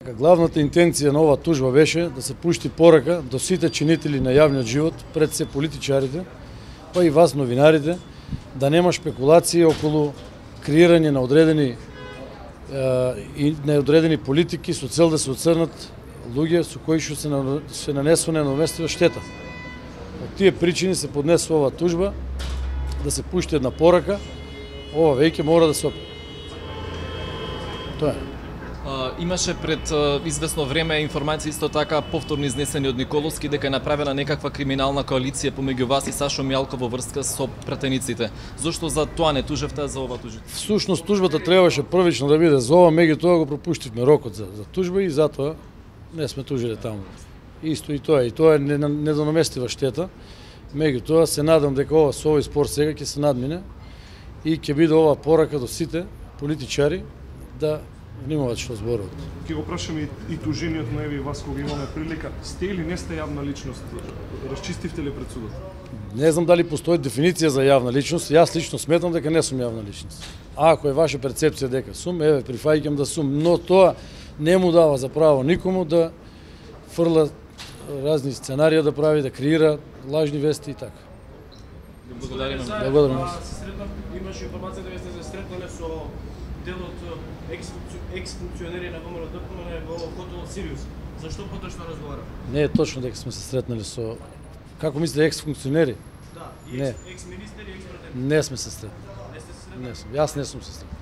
Главната интенција на оваа тужба беше да се пушти порака до сите чинители на јавниот живот, пред се политичарите, па и вас новинарите, да нема шпекулации околу креирање на одредени политики со цел да се оцрнат луѓе со кои што се нанесува ненаdomестива штета. Од тие причини се поднесува оваа тужба да се пушти една порака, ова веќе мора да се Тоа е. Имаше пред известно време информации исто така повторно изнесени од Николовски дека е направена некаква криминална коалиција помеѓу вас и Сашо Мјалков во врска со пратениците. Зошто за тоа не тужевте, за ова тужите? Всушност тужбата требаше првично да биде за ова, меѓутоа го пропуштивме рокот за тужба и затоа не сме тужиле таму. Исто и тоа е недонаместива штета. Меѓутоа се надам дека ова со овој спор сега ќе се надмине и ќе биде ова порака до сите политичари да внимават што зборуват. Ќе го прашаме и тужениот на Еви и вас кога имаме прилика. Сте или не сте јавна личност? Расчистивте ли пред судот? Не знам дали постои дефиниција за јавна личност. Јас лично сметам дека не сум јавна личност. Ако е ваша перцепција дека сум, еве прифаќам да сум, но тоа не му дава за право никому да фрла разни сценарија да прави, да креира лажни вести и така. Благодариме. Благодарам. Имаше информација дека сте се сретнале со дел од екс-функционери на ВМРО-ДПМН во хотел Сириус. Зашто поточно разговара? Не е точно дека сме се сретнали со... Како мислите, екс-функционери? Да, не. Екс-министери и екс-пратени. Не сме се сретнали. Не сте се сретнали? Не сум. Јас не сум се сретнал.